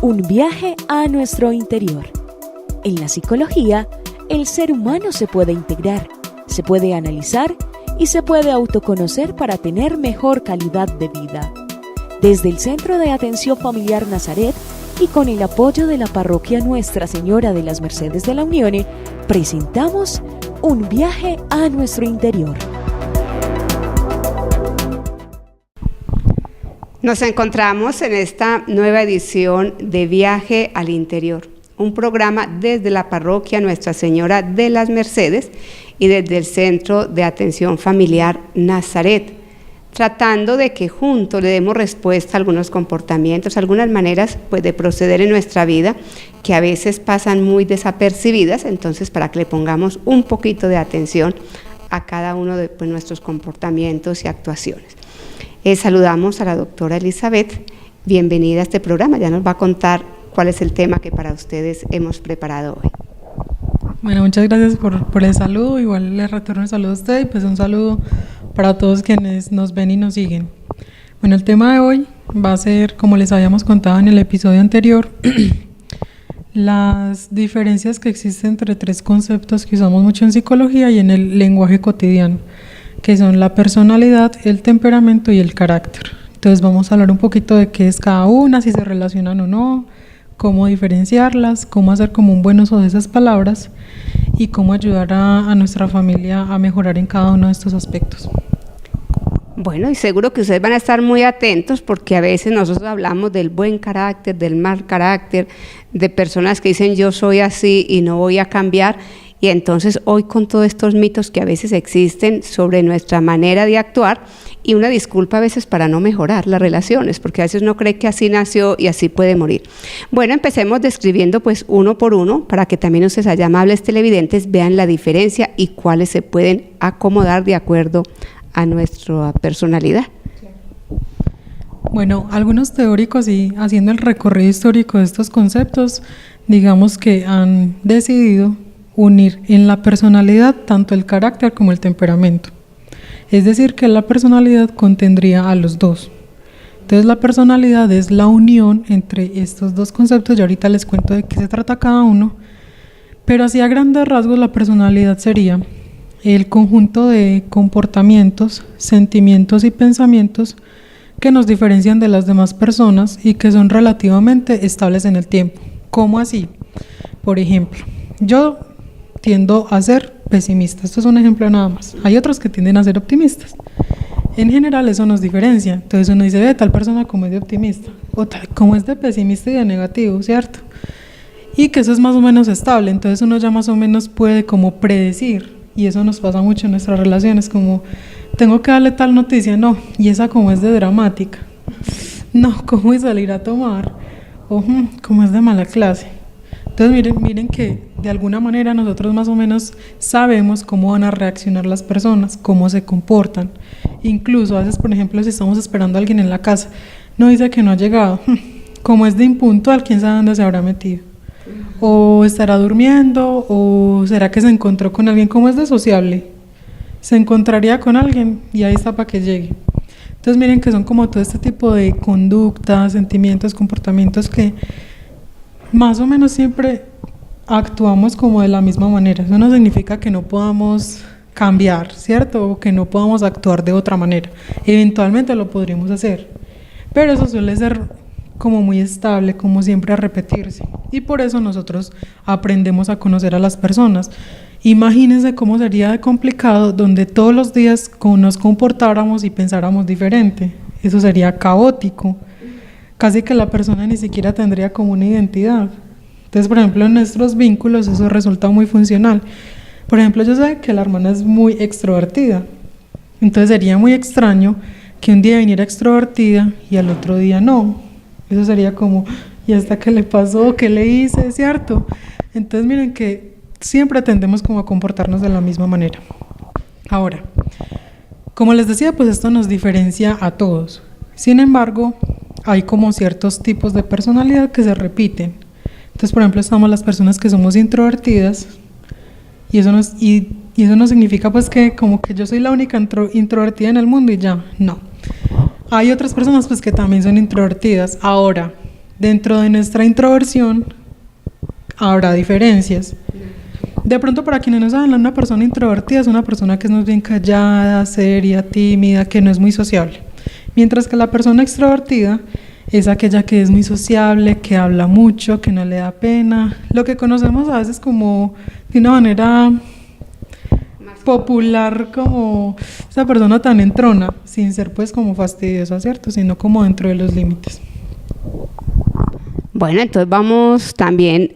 Un viaje a nuestro interior. En la psicología, el ser humano se puede integrar, se puede analizar y se puede autoconocer para tener mejor calidad de vida. Desde el Centro de Atención Familiar Nazaret y con el apoyo de la Parroquia Nuestra Señora de las Mercedes de la Unión, presentamos Un viaje a nuestro interior. Nos encontramos en esta nueva edición de Viaje al Interior, un programa desde la Parroquia Nuestra Señora de las Mercedes y desde el Centro de Atención Familiar Nazaret, tratando de que juntos le demos respuesta a algunos comportamientos, algunas maneras de proceder en nuestra vida que a veces pasan muy desapercibidas, entonces para que le pongamos un poquito de atención a cada uno de nuestros comportamientos y actuaciones. Saludamos a la doctora Elizabeth, bienvenida a este programa, ya nos va a contar cuál es el tema que para ustedes hemos preparado hoy. Bueno, muchas gracias por el saludo, igual le retorno el saludo a usted y pues un saludo para todos quienes nos ven y nos siguen. Bueno, el tema de hoy va a ser, como les habíamos contado en el episodio anterior, las diferencias que existen entre tres conceptos que usamos mucho en psicología y en el lenguaje cotidiano, que son la personalidad, el temperamento y el carácter. Entonces vamos a hablar un poquito de qué es cada una, si se relacionan o no, cómo diferenciarlas, cómo hacer como un buen uso de esas palabras y cómo ayudar a nuestra familia a mejorar en cada uno de estos aspectos. Bueno, y seguro que ustedes van a estar muy atentos porque a veces nosotros hablamos del buen carácter, del mal carácter, de personas que dicen yo soy así y no voy a cambiar. Y entonces hoy con todos estos mitos que a veces existen sobre nuestra manera de actuar y una disculpa a veces para no mejorar las relaciones, porque a veces uno cree que así nació y así puede morir. Bueno, empecemos describiendo pues uno por uno para que también ustedes allá amables televidentes vean la diferencia y cuáles se pueden acomodar de acuerdo a nuestra personalidad. Bueno, algunos teóricos y haciendo el recorrido histórico de estos conceptos, digamos que han decidido unir en la personalidad tanto el carácter como el temperamento. Es decir, que la personalidad contendría a los dos. Entonces la personalidad es la unión entre estos dos conceptos, y ahorita les cuento de qué se trata cada uno, pero así a grandes rasgos la personalidad sería el conjunto de comportamientos, sentimientos y pensamientos que nos diferencian de las demás personas y que son relativamente estables en el tiempo. ¿Cómo así? Por ejemplo, yo tiendo a ser pesimista, esto es un ejemplo nada más. Hay otros que tienden a ser optimistas. En general eso nos diferencia. Entonces uno dice, tal persona como es de optimista, o tal como es de pesimista y de negativo, ¿cierto? Y que eso es más o menos estable, entonces uno ya más o menos puede como predecir, y eso nos pasa mucho en nuestras relaciones, como tengo que darle tal noticia, no, y esa como es de dramática, no, ¿cómo es salir a tomar? O como es de mala clase. Entonces miren que de alguna manera nosotros más o menos sabemos cómo van a reaccionar las personas, cómo se comportan. Incluso a veces, por ejemplo, si estamos esperando a alguien en la casa, no dice que no ha llegado, como es de impuntual, quién sabe dónde se habrá metido. O estará durmiendo, o será que se encontró con alguien, como es de sociable, se encontraría con alguien y ahí está para que llegue. Entonces miren que son como todo este tipo de conductas, sentimientos, comportamientos que más o menos siempre actuamos como de la misma manera. Eso no significa que no podamos cambiar, ¿cierto? O que no podamos actuar de otra manera. Eventualmente lo podríamos hacer, pero eso suele ser como muy estable, como siempre a repetirse. Y por eso nosotros aprendemos a conocer a las personas. Imagínense cómo sería de complicado donde todos los días nos comportáramos y pensáramos diferente. Eso sería caótico. Casi que la persona ni siquiera tendría como una identidad. Entonces, por ejemplo, en nuestros vínculos eso resulta muy funcional. Por ejemplo, yo sé que la hermana es muy extrovertida. Entonces sería muy extraño que un día viniera extrovertida y al otro día no. Eso sería como, ¿y hasta qué le pasó? ¿Qué le hice? ¿Cierto? Entonces miren que siempre tendemos como a comportarnos de la misma manera. Ahora, como les decía, pues esto nos diferencia a todos. Sin embargo, hay como ciertos tipos de personalidad que se repiten. Entonces, por ejemplo, estamos las personas que somos introvertidas y eso no significa pues que como que yo soy la única introvertida en el mundo y ya, no. Hay otras personas pues que también son introvertidas. Ahora, Dentro de nuestra introversión habrá diferencias. De pronto, para quienes no saben, una persona introvertida es una persona que es más bien callada, seria, tímida, que no es muy sociable. Mientras que la persona extrovertida es aquella que es muy sociable, que habla mucho, que no le da pena. Lo que conocemos a veces como de una manera popular, como esa persona tan entrona, sin ser pues como fastidiosa, ¿cierto? Sino como dentro de los límites. Bueno, entonces vamos también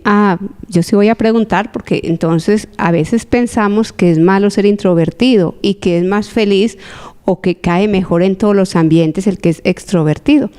yo sí voy a preguntar, porque entonces a veces pensamos que es malo ser introvertido y que es más feliz o que cae mejor en todos los ambientes el que es extrovertido.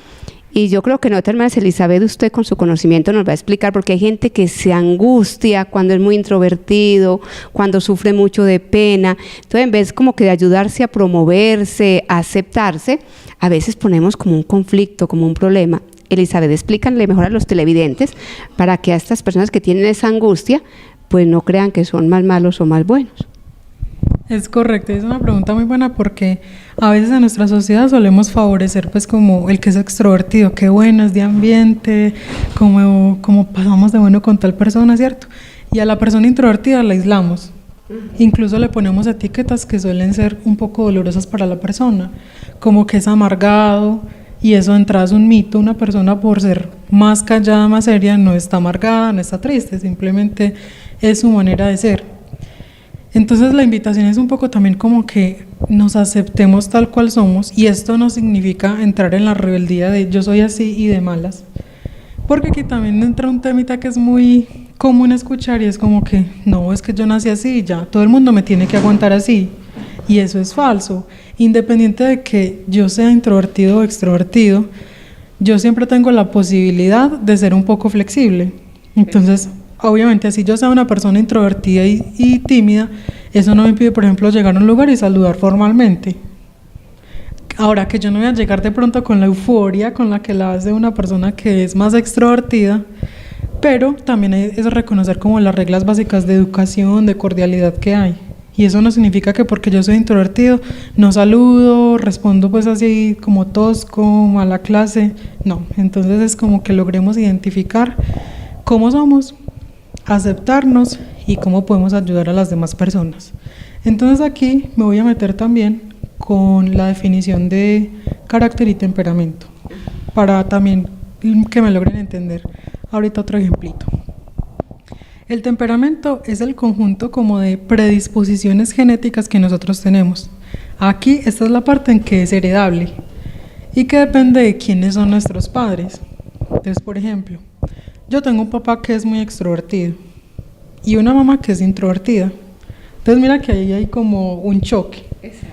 Y yo creo que no, de tal manera, Elizabeth, usted con su conocimiento nos va a explicar, porque hay gente que se angustia cuando es muy introvertido, cuando sufre mucho de pena. Entonces, en vez como que de ayudarse a promoverse, a aceptarse, a veces ponemos como un conflicto, como un problema. Elizabeth, explícanle mejor a los televidentes para que a estas personas que tienen esa angustia, pues no crean que son más malos o más buenos. Es correcto, es una pregunta muy buena, porque a veces en nuestra sociedad solemos favorecer pues como el que es extrovertido, qué bueno es de ambiente, como pasamos de bueno con tal persona, ¿cierto? Y a la persona introvertida la aislamos, incluso le ponemos etiquetas que suelen ser un poco dolorosas para la persona, como que es amargado, y eso de entrada es un mito. Una persona, por ser más callada, más seria, no está amargada, no está triste, simplemente es su manera de ser. Entonces la invitación es un poco también como que nos aceptemos tal cual somos, y esto no significa entrar en la rebeldía de yo soy así y de malas, porque aquí también entra un temita que es muy común escuchar, y es como que no, es que yo nací así y ya, todo el mundo me tiene que aguantar así, y eso es falso. Independiente de que yo sea introvertido o extrovertido, yo siempre tengo la posibilidad de ser un poco flexible. Entonces, obviamente, si yo sea una persona introvertida y tímida, eso no me impide, por ejemplo, llegar a un lugar y saludar formalmente. Ahora, que yo no voy a llegar de pronto con la euforia con la que la hace una persona que es más extrovertida, pero también es reconocer como las reglas básicas de educación, de cordialidad que hay. Y eso no significa que porque yo soy introvertido no saludo, respondo pues así como tosco a la clase. No, entonces es como que logremos identificar cómo somos, aceptarnos y cómo podemos ayudar a las demás personas. Entonces aquí me voy a meter también con la definición de carácter y temperamento, para también que me logren entender. Ahorita otro ejemplito. El temperamento es el conjunto como de predisposiciones genéticas que nosotros tenemos. Aquí esta es la parte en que es heredable y que depende de quiénes son nuestros padres. Entonces, por ejemplo, yo tengo un papá que es muy extrovertido y una mamá que es introvertida. Entonces mira que ahí hay como un choque. Exacto.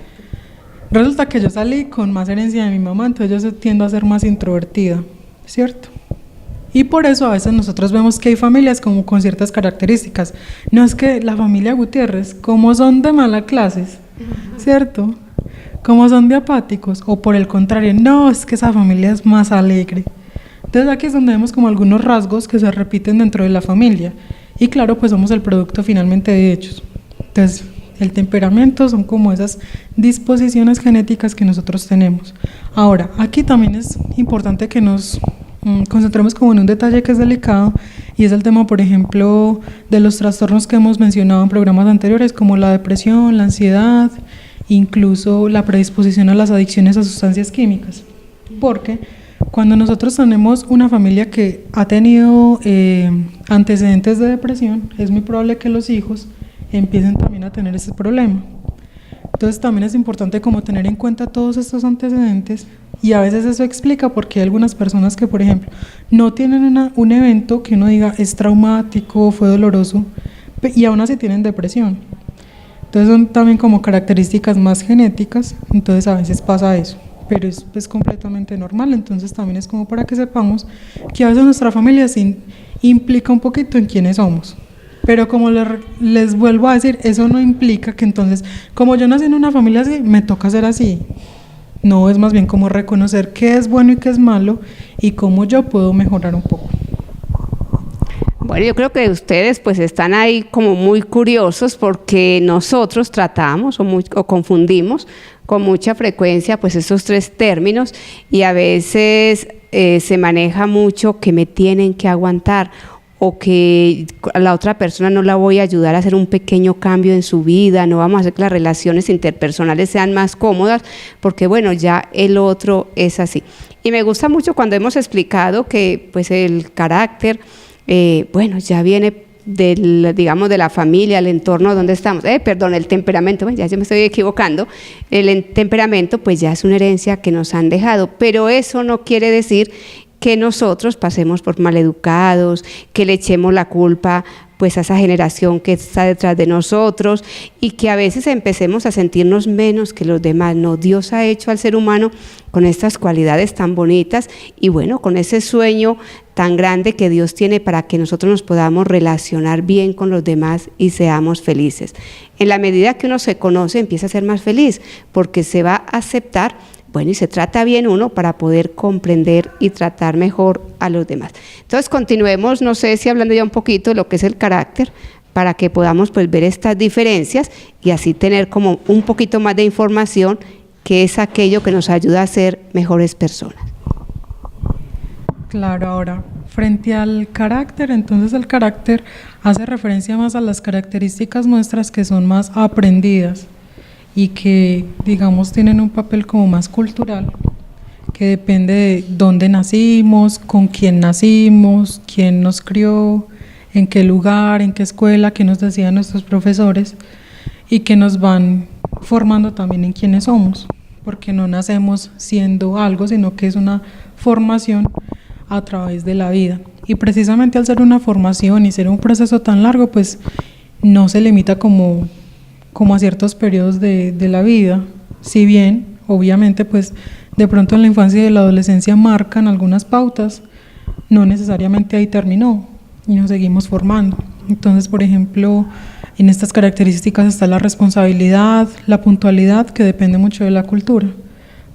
Resulta que yo salí con más herencia de mi mamá, entonces yo tiendo a ser más introvertida, ¿cierto? Y por eso a veces nosotros vemos que hay familias como con ciertas características. No es que la familia Gutiérrez, como son de mala clases, ¿cierto? Como son de apáticos, o por el contrario, no, es que esa familia es más alegre. Entonces aquí es donde vemos como algunos rasgos que se repiten dentro de la familia. Y claro, pues somos el producto finalmente de ellos. Entonces, el temperamento son como esas disposiciones genéticas que nosotros tenemos. Ahora, aquí también es importante que nos concentremos como en un detalle que es delicado, y es el tema, por ejemplo, de los trastornos que hemos mencionado en programas anteriores, como la depresión, la ansiedad, incluso la predisposición a las adicciones a sustancias químicas. Porque cuando nosotros tenemos una familia que ha tenido antecedentes de depresión, es muy probable que los hijos empiecen también a tener ese problema. Entonces también es importante como tener en cuenta todos estos antecedentes, y a veces eso explica por qué hay algunas personas que, por ejemplo, no tienen un evento que uno diga es traumático, fue doloroso, y aún así tienen depresión. Entonces son también como características más genéticas, entonces a veces pasa eso, pero es pues completamente normal. Entonces también es como para que sepamos que a veces nuestra familia sí implica un poquito en quiénes somos. Pero como les vuelvo a decir, eso no implica que entonces, como yo nací en una familia así, me toca ser así. No, es más bien como reconocer qué es bueno y qué es malo, y cómo yo puedo mejorar un poco. Bueno, yo creo que ustedes pues están ahí como muy curiosos, porque nosotros tratamos o confundimos con mucha frecuencia pues esos tres términos, y a veces se maneja mucho que me tienen que aguantar o que a la otra persona no la voy a ayudar a hacer un pequeño cambio en su vida, no vamos a hacer que las relaciones interpersonales sean más cómodas, porque bueno, ya el otro es así. Y me gusta mucho cuando hemos explicado que pues el carácter, bueno, ya viene digamos, de la familia, el entorno donde estamos, el temperamento, bueno, ya yo me estoy equivocando, el temperamento pues ya es una herencia que nos han dejado, pero eso no quiere decir que nosotros pasemos por maleducados, que le echemos la culpa pues a esa generación que está detrás de nosotros y que a veces empecemos a sentirnos menos que los demás. No, Dios ha hecho al ser humano con estas cualidades tan bonitas y bueno, con ese sueño tan grande que Dios tiene para que nosotros nos podamos relacionar bien con los demás y seamos felices. En la medida que uno se conoce, empieza a ser más feliz porque se va a aceptar. Bueno, y se trata bien uno para poder comprender y tratar mejor a los demás. Entonces, continuemos, no sé si hablando ya un poquito de lo que es el carácter, para que podamos pues ver estas diferencias y así tener como un poquito más de información, que es aquello que nos ayuda a ser mejores personas. Claro, ahora, frente al carácter, entonces el carácter hace referencia más a las características nuestras que son más aprendidas y que, digamos, tienen un papel como más cultural, que depende de dónde nacimos, con quién nacimos, quién nos crió, en qué lugar, en qué escuela, qué nos decían nuestros profesores y que nos van formando también en quiénes somos, porque no nacemos siendo algo, sino que es una formación a través de la vida. Y precisamente al ser una formación y ser un proceso tan largo, pues no se limita como a ciertos periodos de la vida, si bien obviamente pues de pronto en la infancia y la adolescencia marcan algunas pautas, no necesariamente ahí terminó y nos seguimos formando. Entonces, por ejemplo, en estas características está la responsabilidad, la puntualidad, que depende mucho de la cultura.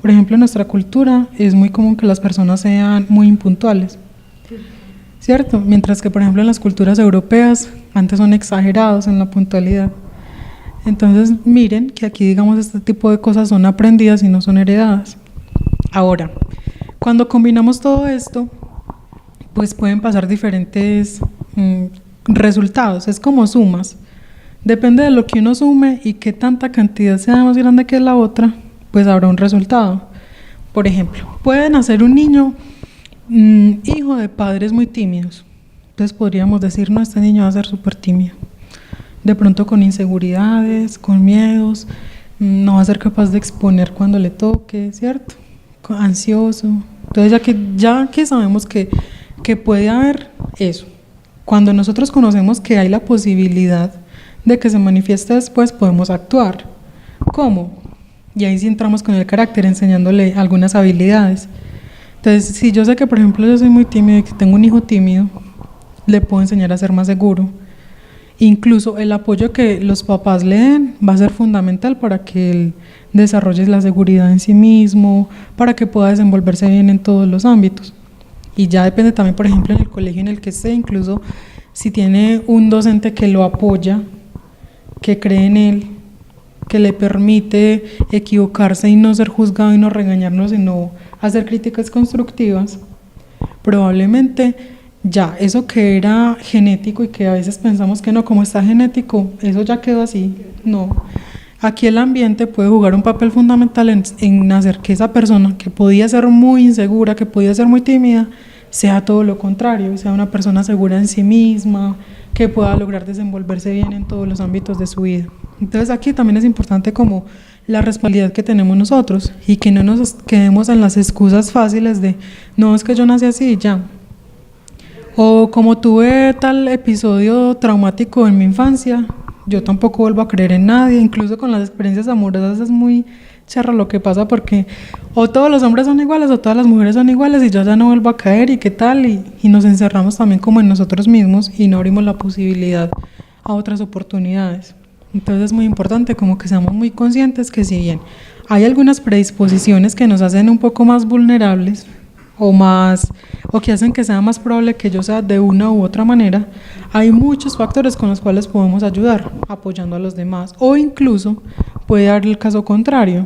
Por ejemplo, en nuestra cultura es muy común que las personas sean muy impuntuales, ¿cierto? Mientras que, por ejemplo, en las culturas europeas antes son exagerados en la puntualidad. Entonces, miren que aquí, digamos, este tipo de cosas son aprendidas y no son heredadas. Ahora, cuando combinamos todo esto, pues pueden pasar diferentes resultados. Es como sumas. Depende de lo que uno sume y qué tanta cantidad sea más grande que la otra, pues habrá un resultado. Por ejemplo, puede nacer un niño hijo de padres muy tímidos. Entonces podríamos decir, no, este niño va a ser súper tímido. De pronto con inseguridades, con miedos, no va a ser capaz de exponer cuando le toque, ¿cierto? Ansioso. Entonces ya que sabemos que puede haber eso, cuando nosotros conocemos que hay la posibilidad de que se manifieste después, podemos actuar. ¿Cómo? Y ahí sí entramos con el carácter, enseñándole algunas habilidades. Entonces, si yo sé que, por ejemplo, yo soy muy tímido y que tengo un hijo tímido, le puedo enseñar a ser más seguro. Incluso el apoyo que los papás le den va a ser fundamental para que él desarrolle la seguridad en sí mismo, para que pueda desenvolverse bien en todos los ámbitos. Y ya depende también, por ejemplo, en el colegio en el que esté, incluso si tiene un docente que lo apoya, que cree en él, que le permite equivocarse y no ser juzgado y no regañarnos, sino hacer críticas constructivas, probablemente ya eso que era genético y que a veces pensamos que no, como está genético, eso ya quedó así. No, aquí el ambiente puede jugar un papel fundamental en hacer que esa persona que podía ser muy insegura, que podía ser muy tímida, sea todo lo contrario, sea una persona segura en sí misma, que pueda lograr desenvolverse bien en todos los ámbitos de su vida. Entonces aquí también es importante como la responsabilidad que tenemos nosotros y que no nos quedemos en las excusas fáciles de no, es que yo nací así y ya. O como tuve tal episodio traumático en mi infancia, yo tampoco vuelvo a creer en nadie, incluso con las experiencias amorosas es muy charro lo que pasa porque o todos los hombres son iguales o todas las mujeres son iguales y yo ya no vuelvo a caer y qué tal, y nos encerramos también como en nosotros mismos y no abrimos la posibilidad a otras oportunidades. Entonces es muy importante como que seamos muy conscientes que si bien hay algunas predisposiciones que nos hacen un poco más vulnerables o que hacen que sea más probable que yo sea de una u otra manera, hay muchos factores con los cuales podemos ayudar, apoyando a los demás, o incluso puede dar el caso contrario.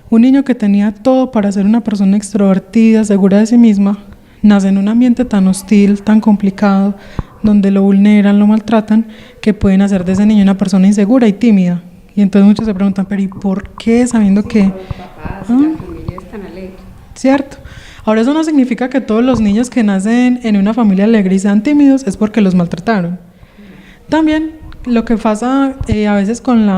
Un niño que tenía todo para ser una persona extrovertida, segura de sí misma, nace en un ambiente tan hostil, tan complicado, donde lo vulneran, lo maltratan, que pueden hacer de ese niño una persona insegura y tímida. Y entonces muchos se preguntan, pero ¿y por qué? Sabiendo que... Los papás, la familia es tan alegre. ¿Cierto? Ahora eso no significa que todos los niños que nacen en una familia alegre y sean tímidos es porque los maltrataron. También lo que pasa a veces con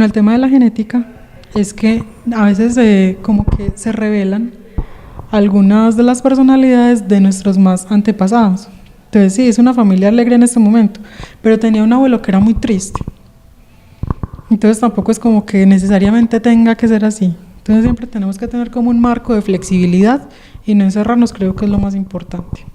el tema de la genética es que a veces como que se revelan algunas de las personalidades de nuestros más antepasados. Entonces sí, es una familia alegre en este momento, pero tenía un abuelo que era muy triste. Entonces tampoco es como que necesariamente tenga que ser así. Entonces siempre tenemos que tener como un marco de flexibilidad y no encerrarnos, creo que es lo más importante.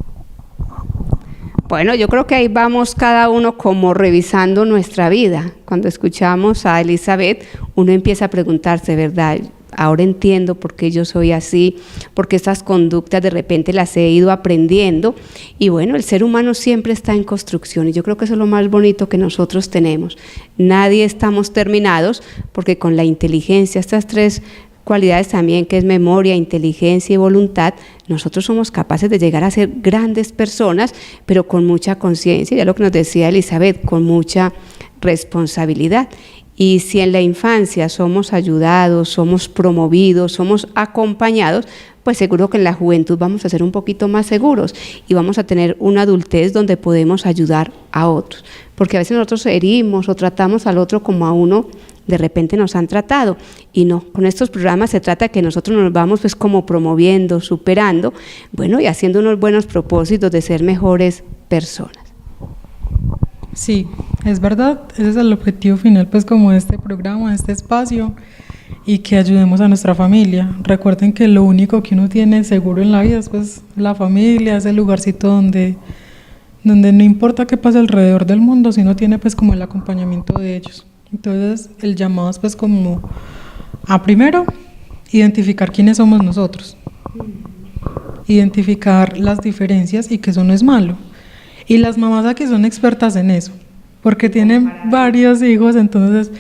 Bueno, yo creo que ahí vamos cada uno como revisando nuestra vida. Cuando escuchamos a Elizabeth, uno empieza a preguntarse, ¿verdad? Ahora entiendo por qué yo soy así, porque estas conductas de repente las he ido aprendiendo. Y bueno, el ser humano siempre está en construcción y yo creo que eso es lo más bonito que nosotros tenemos. Nadie estamos terminados porque con la inteligencia, estas tres cualidades también, que es memoria, inteligencia y voluntad, nosotros somos capaces de llegar a ser grandes personas, pero con mucha conciencia, ya lo que nos decía Elizabeth, con mucha responsabilidad. Y si en la infancia somos ayudados, somos promovidos, somos acompañados, pues seguro que en la juventud vamos a ser un poquito más seguros y vamos a tener una adultez donde podemos ayudar a otros. Porque a veces nosotros herimos o tratamos al otro como a uno de repente nos han tratado, y no, con estos programas se trata de que nosotros nos vamos pues como promoviendo, superando, bueno, y haciendo unos buenos propósitos de ser mejores personas. Sí, es verdad, ese es el objetivo final pues como de este programa, de este espacio, y que ayudemos a nuestra familia. Recuerden que lo único que uno tiene seguro en la vida es pues la familia, es el lugarcito donde no importa qué pase alrededor del mundo, sino tiene pues como el acompañamiento de ellos. Entonces el llamado es pues como a primero identificar quiénes somos nosotros, identificar las diferencias y que eso no es malo. Y las mamás aquí son expertas en eso, porque tienen varios hijos, entonces,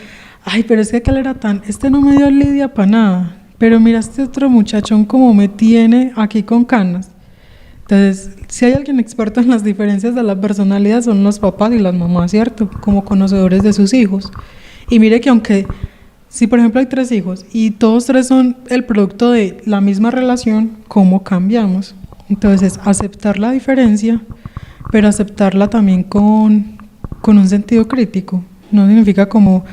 ay, pero es que aquel era este no me dio lidia para nada, pero mira este otro muchachón como me tiene aquí con canas. Entonces, si hay alguien experto en las diferencias de la personalidad son los papás y las mamás, ¿cierto? Como conocedores de sus hijos. Y mire que aunque, si por ejemplo hay 3 hijos y todos 3 son el producto de la misma relación, ¿cómo cambiamos? Entonces, aceptar la diferencia, pero aceptarla también con un sentido crítico. No significa como,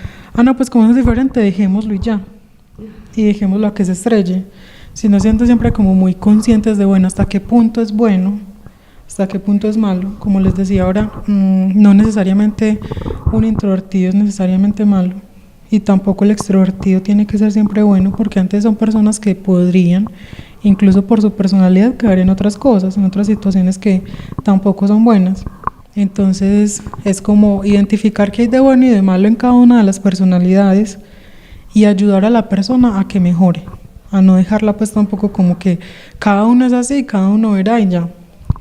no, pues como es diferente, dejémoslo y ya. Y dejémoslo a que se estrelle. Sino siendo siempre como muy conscientes de, bueno, hasta qué punto es bueno, hasta qué punto es malo. Como les decía ahora, no necesariamente un introvertido es necesariamente malo. Y tampoco el extrovertido tiene que ser siempre bueno, porque antes son personas que podrían, incluso por su personalidad, caer en otras cosas, en otras situaciones que tampoco son buenas. Entonces es como identificar qué hay de bueno y de malo en cada una de las personalidades y ayudar a la persona a que mejore, a no dejarla pues tampoco como que cada uno es así, cada uno verá y ya.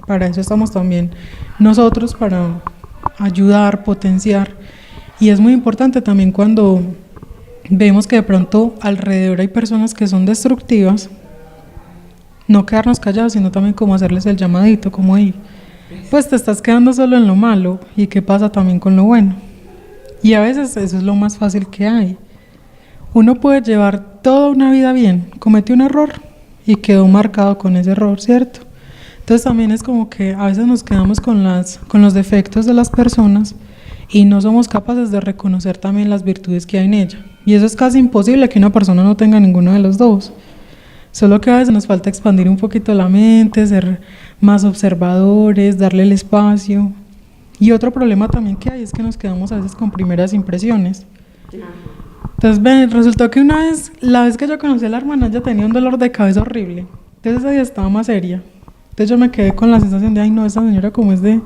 Para eso estamos también nosotros, para ayudar, potenciar. Y es muy importante también cuando vemos que de pronto alrededor hay personas que son destructivas, no quedarnos callados, sino también como hacerles el llamadito, como ahí, pues te estás quedando solo en lo malo, y qué pasa también con lo bueno. Y a veces eso es lo más fácil que hay. Uno puede llevar toda una vida bien, cometió un error y quedó marcado con ese error, ¿cierto? Entonces también es como que a veces nos quedamos con los defectos de las personas y no somos capaces de reconocer también las virtudes que hay en ella. Y eso es casi imposible que una persona no tenga ninguno de los dos. Solo que a veces nos falta expandir un poquito la mente, ser más observadores, darle el espacio. Y otro problema también que hay es que nos quedamos a veces con primeras impresiones. Entonces, resultó que la vez que yo conocí a la hermana, ella tenía un dolor de cabeza horrible. Entonces ese día estaba más seria. Entonces yo me quedé con la sensación de, ay no, esa señora como es de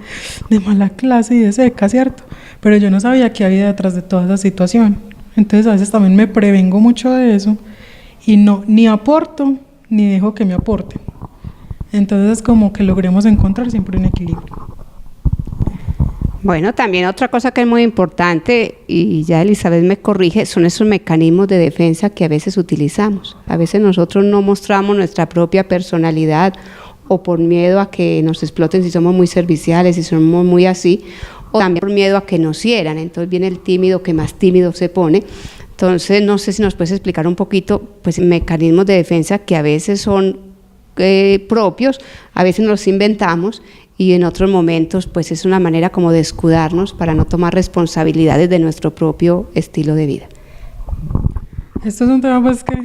mala clase y de seca, ¿cierto? Pero yo no sabía qué había detrás de toda esa situación. Entonces a veces también me prevengo mucho de eso y ni aporto ni dejo que me aporte. Entonces es como que logremos encontrar siempre un equilibrio. Bueno, también otra cosa que es muy importante, y ya Elizabeth me corrige, son esos mecanismos de defensa que a veces utilizamos. A veces nosotros no mostramos nuestra propia personalidad o por miedo a que nos exploten si somos muy serviciales, si somos muy así, o también por miedo a que nos hieran. Entonces viene el tímido que más tímido se pone. Entonces, no sé si nos puedes explicar un poquito, pues, mecanismos de defensa que a veces son propios, a veces nos los inventamos, y en otros momentos pues es una manera como de escudarnos para no tomar responsabilidades de nuestro propio estilo de vida. Esto es un tema pues que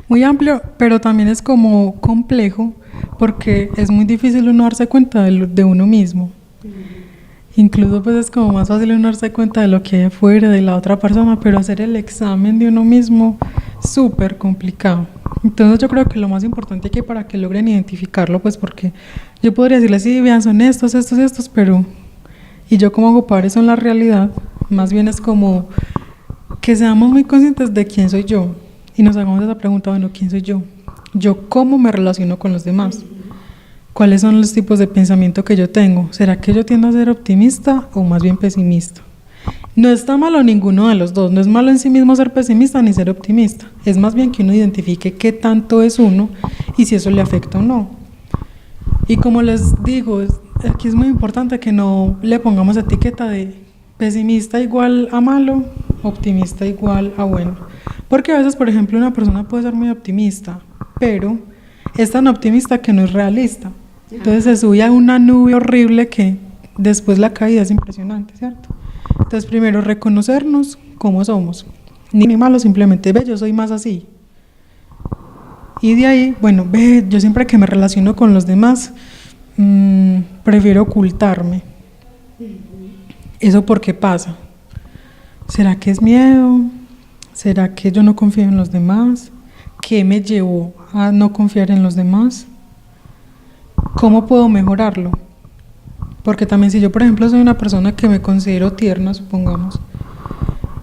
muy amplio, pero también es como complejo porque es muy difícil uno darse cuenta de uno mismo. Incluso pues es como más fácil uno darse cuenta de lo que hay afuera, de la otra persona, pero hacer el examen de uno mismo es súper complicado. Entonces yo creo que lo más importante aquí para que logren identificarlo, pues porque yo podría decirles, sí, vean, son estos, pero ¿y yo cómo hago para eso en la realidad? Más bien es como que seamos muy conscientes de quién soy yo y nos hagamos esa pregunta, bueno, ¿quién soy yo? ¿Yo cómo me relaciono con los demás? ¿Cuáles son los tipos de pensamiento que yo tengo? ¿Será que yo tiendo a ser optimista o más bien pesimista? No está malo ninguno de los dos, no es malo en sí mismo ser pesimista ni ser optimista, es más bien que uno identifique qué tanto es uno y si eso le afecta o no. Y como les digo, aquí es muy importante que no le pongamos etiqueta de pesimista igual a malo, optimista igual a bueno, porque a veces, por ejemplo, una persona puede ser muy optimista, pero es tan optimista que no es realista, entonces se sube a una nube horrible que después la caída es impresionante, ¿cierto? Entonces, primero, reconocernos cómo somos. Ni malo, simplemente, ve, yo soy más así. Y de ahí, bueno, ve, yo siempre que me relaciono con los demás, prefiero ocultarme. ¿Eso por qué pasa? ¿Será que es miedo? ¿Será que yo no confío en los demás? ¿Qué me llevó a no confiar en los demás? ¿Cómo puedo mejorarlo? Porque también si yo, por ejemplo, soy una persona que me considero tierna, supongamos,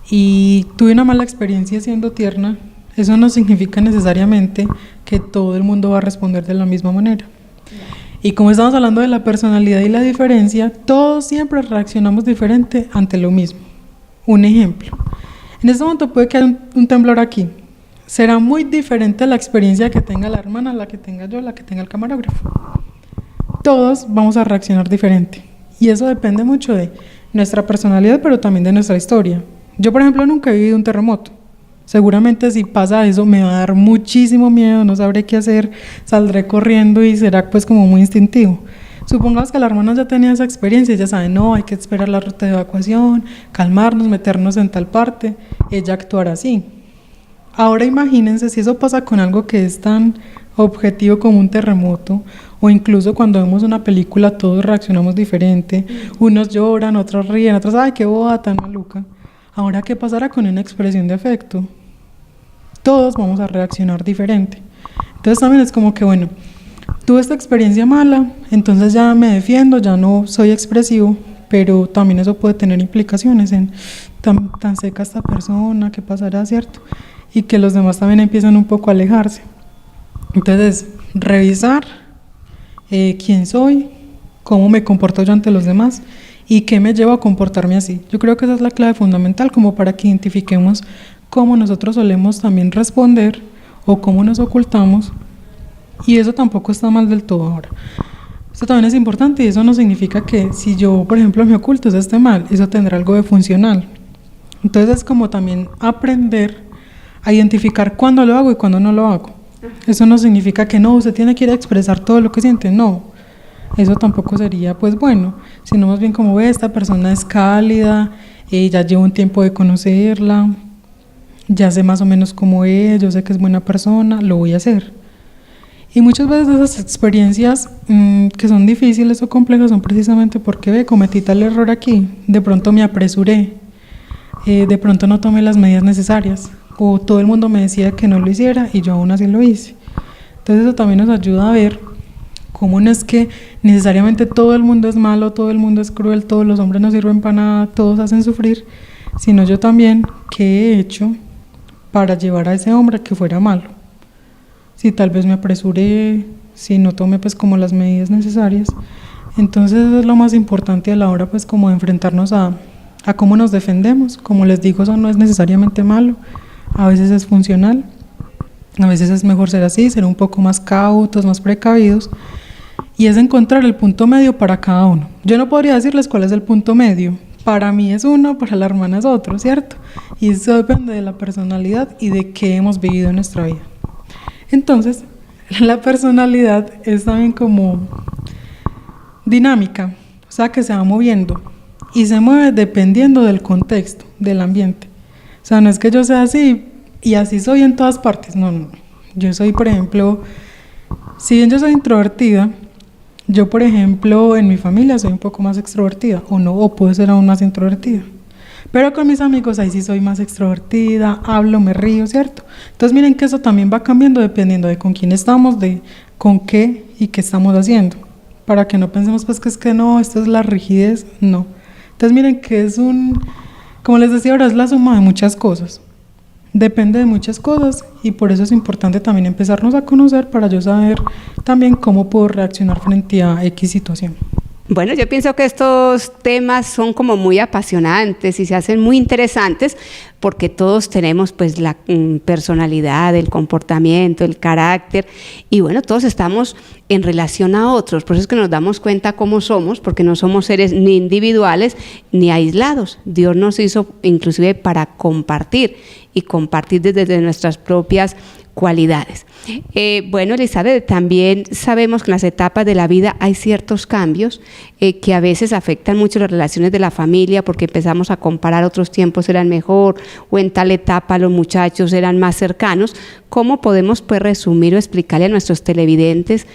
y tuve una mala experiencia siendo tierna, eso no significa necesariamente que todo el mundo va a responder de la misma manera. Y como estamos hablando de la personalidad y la diferencia, todos siempre reaccionamos diferente ante lo mismo. Un ejemplo, en este momento puede que haya un temblor aquí. Será muy diferente la experiencia que tenga la hermana, la que tenga yo, la que tenga el camarógrafo. Todos vamos a reaccionar diferente y eso depende mucho de nuestra personalidad, pero también de nuestra historia. Yo, por ejemplo, nunca he vivido un terremoto. Seguramente si pasa eso me va a dar muchísimo miedo, no sabré qué hacer, saldré corriendo y será pues como muy instintivo. Supongamos que la hermana ya tenía esa experiencia, ella sabe, no, hay que esperar la ruta de evacuación, calmarnos, meternos en tal parte, ella actuará así. Ahora imagínense si eso pasa con algo que es tan objetivo como un terremoto, o incluso cuando vemos una película todos reaccionamos diferente, unos lloran, otros ríen, otros, ay, qué boba tan maluca. Ahora, ¿qué pasará con una expresión de afecto? Todos vamos a reaccionar diferente. Entonces también es como que, bueno, tuve esta experiencia mala, entonces ya me defiendo, ya no soy expresivo, pero también eso puede tener implicaciones en tan seca esta persona, ¿qué pasará, cierto? Y que los demás también empiezan un poco a alejarse. Entonces, revisar quién soy, cómo me comporto yo ante los demás y qué me lleva a comportarme así. Yo creo que esa es la clave fundamental como para que identifiquemos cómo nosotros solemos también responder o cómo nos ocultamos, y eso tampoco está mal del todo. Ahora, esto también es importante y eso no significa que si yo, por ejemplo, me oculto, eso esté mal, eso tendrá algo de funcional. Entonces es como también aprender a identificar cuándo lo hago y cuándo no lo hago. Eso no significa que no, usted tiene que ir a expresar todo lo que siente, no. Eso tampoco sería pues bueno, sino más bien como ve, esta persona es cálida, ya llevo un tiempo de conocerla, ya sé más o menos cómo es, yo sé que es buena persona, lo voy a hacer. Y muchas veces esas experiencias que son difíciles o complejas son precisamente porque ve, cometí tal error aquí, de pronto me apresuré, de pronto no tomé las medidas necesarias, o todo el mundo me decía que no lo hiciera y yo aún así lo hice. Entonces eso también nos ayuda a ver cómo no es que necesariamente todo el mundo es malo, todo el mundo es cruel, todos los hombres no sirven para nada, todos hacen sufrir, sino yo también qué he hecho para llevar a ese hombre a que fuera malo. Si tal vez me apresuré, si no tomé pues como las medidas necesarias. Entonces eso es lo más importante a la hora pues como de enfrentarnos a cómo nos defendemos. Como les digo, eso no es necesariamente malo, a veces es funcional, a veces es mejor ser así, ser un poco más cautos, más precavidos, y es encontrar el punto medio para cada uno. Yo no podría decirles cuál es el punto medio, para mí es uno, para la hermana es otro, ¿cierto? Y eso depende de la personalidad y de qué hemos vivido en nuestra vida. Entonces, la personalidad es también como dinámica, o sea que se va moviendo y se mueve dependiendo del contexto, del ambiente. O sea, no es que yo sea así y así soy en todas partes, no. Yo soy, por ejemplo, si bien yo soy introvertida, yo, por ejemplo, en mi familia soy un poco más extrovertida, o puedo ser aún más introvertida. Pero con mis amigos ahí sí soy más extrovertida, hablo, me río, ¿cierto? Entonces miren que eso también va cambiando dependiendo de con quién estamos, de con qué y qué estamos haciendo. Para que no pensemos pues que es que no, esto es la rigidez, no. Entonces miren que como les decía ahora, es la suma de muchas cosas. Depende de muchas cosas y por eso es importante también empezarnos a conocer para yo saber también cómo puedo reaccionar frente a X situación. Bueno, yo pienso que estos temas son como muy apasionantes y se hacen muy interesantes porque todos tenemos pues la personalidad, el comportamiento, el carácter y bueno, todos estamos en relación a otros, por eso es que nos damos cuenta cómo somos, porque no somos seres ni individuales ni aislados. Dios nos hizo inclusive para compartir y compartir desde nuestras propias cualidades. Bueno, Elizabeth, también sabemos que en las etapas de la vida hay ciertos cambios que a veces afectan mucho las relaciones de la familia porque empezamos a comparar otros tiempos eran mejor o en tal etapa los muchachos eran más cercanos. ¿Cómo podemos pues resumir o explicarle a nuestros televidentes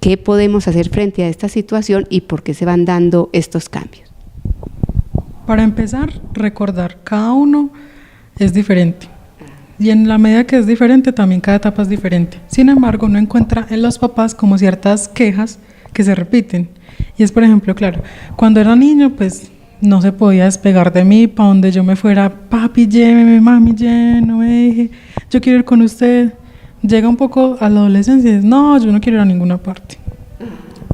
qué podemos hacer frente a esta situación y por qué se van dando estos cambios? Para empezar, recordar, cada uno es diferente. Y en la medida que es diferente, también cada etapa es diferente. Sin embargo, uno encuentra en los papás como ciertas quejas que se repiten. Y es, por ejemplo, claro, cuando era niño, pues no se podía despegar de mí, para donde yo me fuera, papi, lléveme, mami, no me deje, yo quiero ir con usted. Llega un poco a la adolescencia y dice, no, yo no quiero ir a ninguna parte.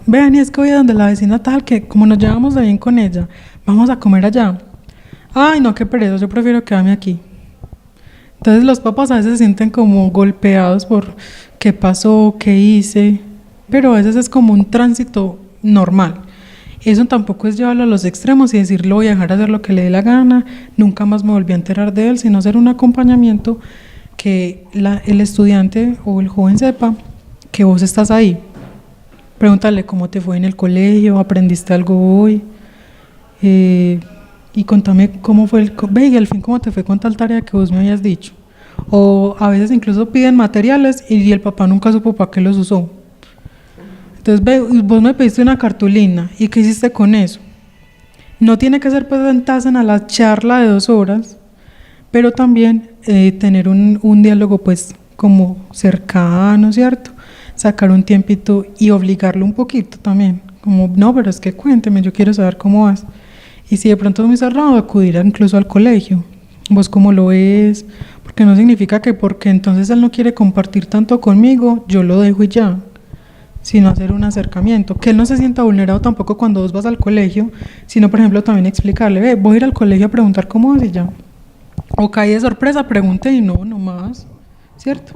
Vean, y es que voy a donde la vecina tal, que como nos llevamos de bien con ella, vamos a comer allá. Ay, no, qué pereza, yo prefiero quedarme aquí. Entonces los papás a veces se sienten como golpeados por qué pasó, qué hice, pero a veces es como un tránsito normal. Eso tampoco es llevarlo a los extremos y decirlo voy a dejar de hacer lo que le dé la gana, nunca más me volví a enterar de él, sino hacer un acompañamiento que el estudiante o el joven sepa que vos estás ahí. Pregúntale cómo te fue en el colegio, aprendiste algo hoy, y contame cómo fue y al fin cómo te fue con tal tarea que vos me habías dicho. O a veces incluso piden materiales y el papá nunca supo para qué los usó. Entonces vos me pediste una cartulina, ¿y qué hiciste con eso? No tiene que ser pues sentarse a la charla de 2 horas, pero también tener un diálogo pues como cercano, ¿cierto? Sacar un tiempito y obligarlo un poquito también, como no, pero es que cuénteme, yo quiero saber cómo vas. Y si de pronto es muy cerrado, acudir incluso al colegio. ¿Vos cómo lo ves? Porque no significa que porque entonces él no quiere compartir tanto conmigo, yo lo dejo y ya. Sino hacer un acercamiento. Que él no se sienta vulnerado tampoco cuando vos vas al colegio, sino por ejemplo también explicarle, voy a ir al colegio a preguntar cómo vas y ya. O cae de sorpresa, pregunte y no más, ¿cierto?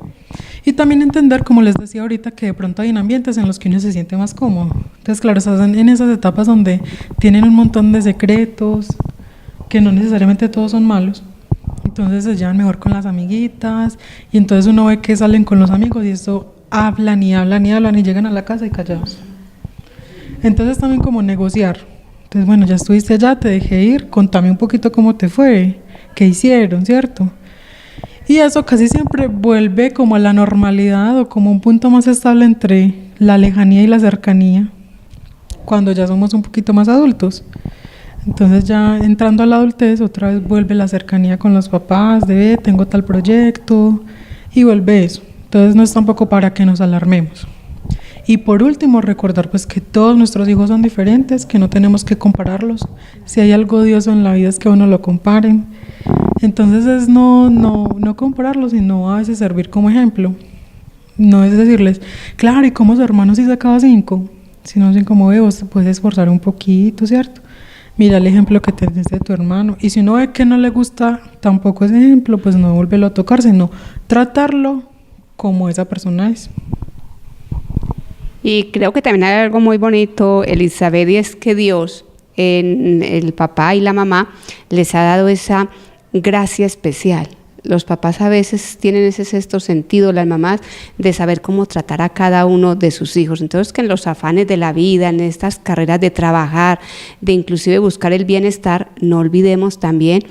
Y también entender, como les decía ahorita, que de pronto hay ambientes en los que uno se siente más cómodo. Entonces, claro, estás en esas etapas donde tienen un montón de secretos, que no necesariamente todos son malos. Entonces se llevan mejor con las amiguitas, y entonces uno ve que salen con los amigos y eso hablan y hablan y hablan y llegan a la casa y callados. Entonces también como negociar. Entonces, bueno, ya estuviste allá, te dejé ir, contame un poquito cómo te fue, qué hicieron, ¿cierto? Y eso casi siempre vuelve como a la normalidad o como un punto más estable entre la lejanía y la cercanía cuando ya somos un poquito más adultos. Entonces ya entrando a la adultez otra vez vuelve la cercanía con los papás, de tengo tal proyecto y vuelve eso. Entonces no es tampoco para que nos alarmemos. Y por último recordar pues que todos nuestros hijos son diferentes, que no tenemos que compararlos. Si hay algo odioso en la vida es que uno lo comparen. Entonces es no compararlos, sino a veces servir como ejemplo. No es decirles, claro, ¿y cómo su hermano sí sacaba 5? Si no dicen como vos te puedes esforzar un poquito, ¿cierto? Mira el ejemplo que tenés de tu hermano. Y si uno ve que no le gusta tampoco ese ejemplo, pues no volverlo a tocar, sino tratarlo como esa persona es. Y creo que también hay algo muy bonito, Elizabeth, y es que Dios, en el papá y la mamá, les ha dado esa gracia especial. Los papás a veces tienen ese sexto sentido, las mamás, de saber cómo tratar a cada uno de sus hijos. Entonces, que en los afanes de la vida, en estas carreras de trabajar, de inclusive buscar el bienestar, no olvidemos también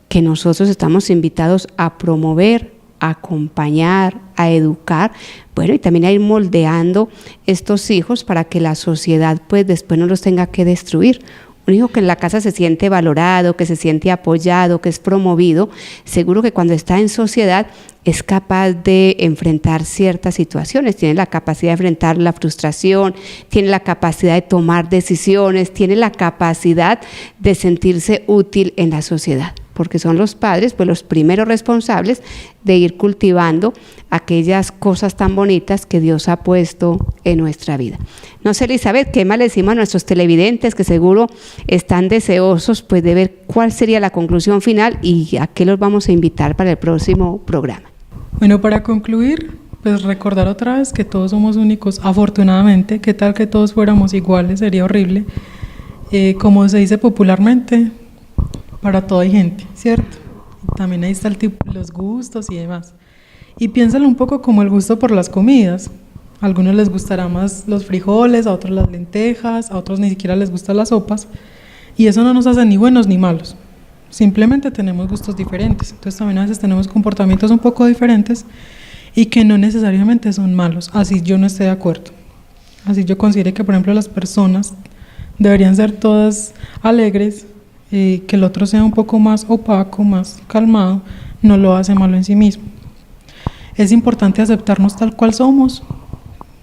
que nosotros estamos invitados a promover, a acompañar, a educar, bueno, y también a ir moldeando estos hijos para que la sociedad pues después no los tenga que destruir. Un hijo que en la casa se siente valorado, que se siente apoyado, que es promovido, seguro que cuando está en sociedad es capaz de enfrentar ciertas situaciones, tiene la capacidad de enfrentar la frustración, tiene la capacidad de tomar decisiones, tiene la capacidad de sentirse útil en la sociedad, porque son los padres pues los primeros responsables de ir cultivando aquellas cosas tan bonitas que Dios ha puesto en nuestra vida. No sé, Elizabeth, ¿qué más le decimos a nuestros televidentes que seguro están deseosos pues de ver cuál sería la conclusión final y a qué los vamos a invitar para el próximo programa? Bueno, para concluir, pues recordar otra vez que todos somos únicos, afortunadamente. ¿Qué tal que todos fuéramos iguales? Sería horrible. Como se dice popularmente, para todo hay gente, ¿cierto? También ahí está los gustos y demás. Y piénsalo un poco como el gusto por las comidas. A algunos les gustará más los frijoles, a otros las lentejas, a otros ni siquiera les gustan las sopas. Y eso no nos hace ni buenos ni malos. Simplemente tenemos gustos diferentes. Entonces también a veces tenemos comportamientos un poco diferentes y que no necesariamente son malos. Así yo no esté de acuerdo. Así yo considero que, por ejemplo, las personas deberían ser todas alegres, que el otro sea un poco más opaco, más calmado, no lo hace malo en sí mismo. Es importante aceptarnos tal cual somos.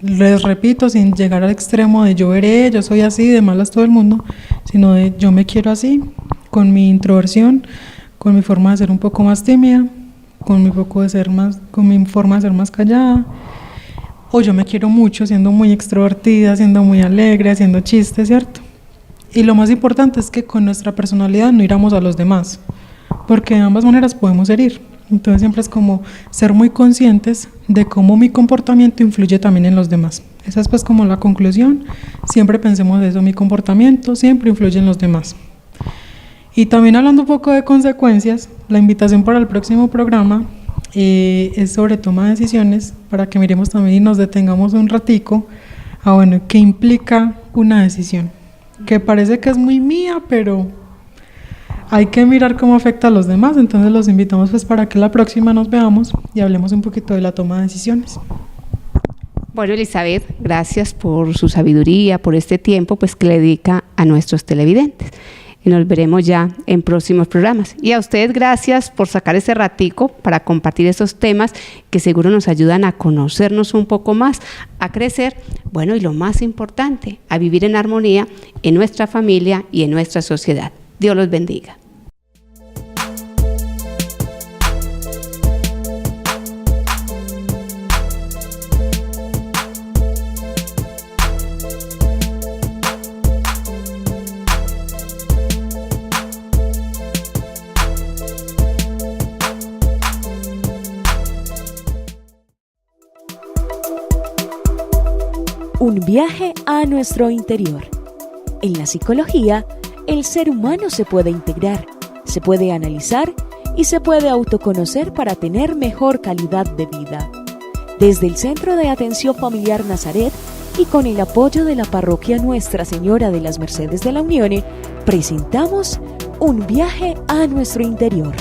Les repito, sin llegar al extremo de yo veré, yo soy así, de malas todo el mundo, sino de yo me quiero así, con mi introversión, con mi forma de ser un poco más tímida, con mi forma de ser más callada, o yo me quiero mucho siendo muy extrovertida, siendo muy alegre, haciendo chistes, ¿cierto? Y lo más importante es que con nuestra personalidad no iramos a los demás, porque de ambas maneras podemos herir. Entonces siempre es como ser muy conscientes de cómo mi comportamiento influye también en los demás. Esa es pues como la conclusión. Siempre pensemos de eso, mi comportamiento siempre influye en los demás. Y también hablando un poco de consecuencias, la invitación para el próximo programa es sobre toma de decisiones, para que miremos también y nos detengamos un ratico a bueno, qué implica una decisión, que parece que es muy mía, pero hay que mirar cómo afecta a los demás. Entonces los invitamos pues para que la próxima nos veamos y hablemos un poquito de la toma de decisiones. Bueno, Elizabeth, gracias por su sabiduría, por este tiempo pues que le dedica a nuestros televidentes. Y nos veremos ya en próximos programas. Y a ustedes gracias por sacar ese ratico para compartir estos temas que seguro nos ayudan a conocernos un poco más, a crecer, bueno, y lo más importante, a vivir en armonía en nuestra familia y en nuestra sociedad. Dios los bendiga. Un viaje a nuestro interior. En la psicología, el ser humano se puede integrar, se puede analizar y se puede autoconocer para tener mejor calidad de vida. Desde el Centro de Atención Familiar Nazaret y con el apoyo de la Parroquia Nuestra Señora de las Mercedes de la Unión, presentamos Un viaje a nuestro interior.